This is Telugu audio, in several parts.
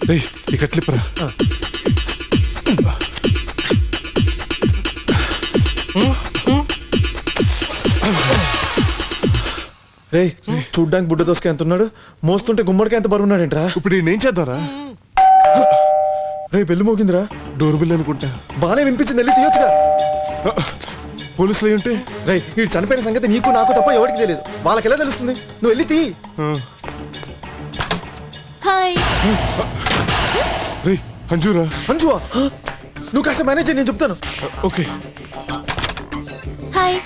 రేయ్ ఇక్కడ క్లిప్పరా. రే చూడ్డానికి బుడ్డ దోసకి ఎంత ఉన్నాడు, మోస్తుంటే గుమ్మడికి ఎంత బరువున్నాడేంట్రా. ఇప్పుడు నేను చేద్దారా? రే బెల్లు మోగిందిరా. డోర్ బిల్ అనుకుంటా. బానే వినిపించింది, వెళ్ళి తీయొచ్చుగా. పోలీసులు ఏంటి? రే వీడు చనిపోయిన సంగతి నీకు నాకు తప్ప ఎవరికి తెలియదు, వాళ్ళకి ఎలా తెలుస్తుంది? నువ్వు వెళ్ళి తీ. హాయ్. రే అంజురా. అంజువా, నువ్వు కాస్త మేనేజ్ చేయి, నేను చెప్తాను. ఓకే. హాయ్.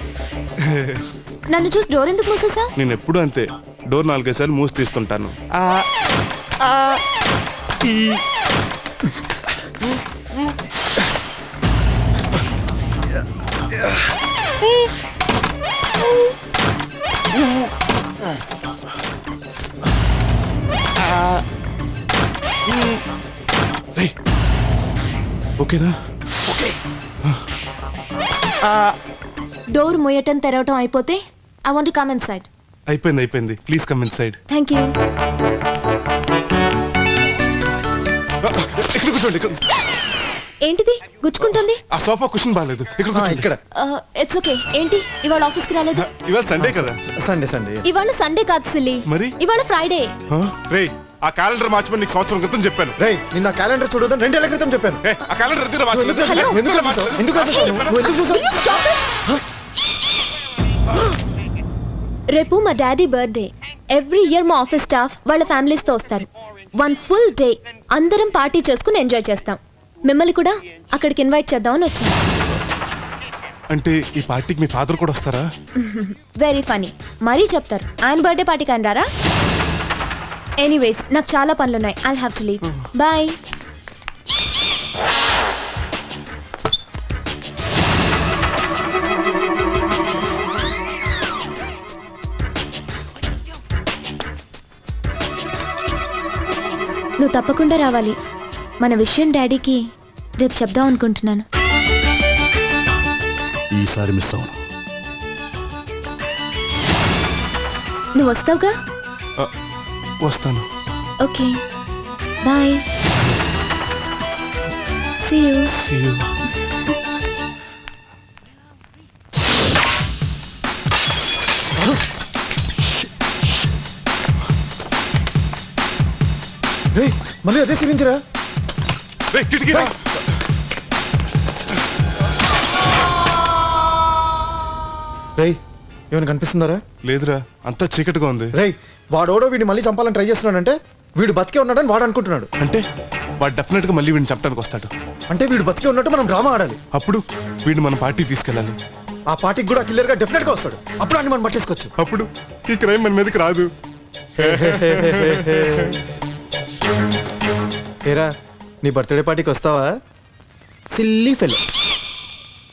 నన్ను చూసి డోర్ ఎందుకు మూసేసా? నేను ఎప్పుడు అంతే, డోర్ 4-5 సార్లు మూసి తీస్తుంటాను. ఓకేనా? ఓకే. డోర్ మొయ్యటం తెరవటం అయిపోతే I want to come inside. అయిపోయింది. Please come inside. Thank you. ఇక్కడ కూర్చోండి. ఇక్కడ ఏంటిది గుచ్చుకుంటుంది? ఆ సోఫా కుషన్ బాగాలేదు. ఇక్కడ కూర్చోండి. ఇక్కడ ఇట్స్ ఓకే. ఏంటి ఇవాళ ఆఫీస్కి రాలేదు? ఇవాళ సండే కదా. సండే ఇవాళ సండే కాదు సిల్లీ, మరి ఇవాళ ఫ్రైడే. రే ఆ క్యాలెండర్ మార్చమని నీకు సంవత్సరం క్రితం చెప్పాను. రే నిన్న క్యాలెండర్ చూడదని 2 ఏళ్ల క్రితం చెప్పాను. ఆ క్యాలెండర్ ఎందుకు మార్చలేదు? ఎందుకు చూసావు? Will you stop it? రేపు మా డాడీ బర్త్డే. ఎవ్రీ ఇయర్ మా ఆఫీస్ స్టాఫ్ వాళ్ళ ఫ్యామిలీస్ తో వస్తారు. 1 full day అందరం పార్టీ చేసుకుని ఎంజాయ్ చేస్తాం. మిమ్మల్ని కూడా అక్కడికి ఇన్వైట్ చేద్దామని వచ్చాను. అంటే ఈ పార్టీకి మీ ఫాదర్ కూడా వస్తారా? Very funny. మరీ చెప్తారు ఆయన బర్త్డే పార్టీకి అని రారా? ఎనీవేస్ నాకు చాలా పనులున్నాయి. I'll have to leave. Bye. నువ్వు తప్పకుండా రావాలి. మన విషయం డాడీకి రేపు చెప్దాం అనుకుంటున్నాను. ఈసారి మిస్ అవును. నువ్వు వస్తావుగా? వస్తాను. Okay bye. See you. రే మళ్ళీ అదే సిరించరా. రే కిటికీ రా. రేయ్ ఏమైనా కనిపిస్తుందారా? లేదురా, అంతా చీకటిగా ఉంది. రేయ్ వాడోడో వీడిని మళ్ళీ చంపాలని ట్రై చేస్తున్నాడంటే వీడు బతికే ఉన్నాడని వాడు అనుకుంటున్నాడు. అంటే వాడు డెఫినెట్ గా మళ్ళీ వీడిని చంపడానికి వస్తాడు. అంటే వీడు బతికే ఉన్నట్టు మనం డ్రామా ఆడాలి. అప్పుడు వీడిని మన పార్టీ తీసుకెళ్ళాలి. ఆ పార్టీకి కూడా కిల్లర్ గా డెఫినెట్ గా వస్తాడు. అప్పుడు అన్ని మనం పట్టేసుకోవచ్చు. అప్పుడు ఈ క్రైమ్ మన మీదకి రాదు. ఏరా నీ బర్త్డే పార్టీకి వస్తావా? Silly fellow.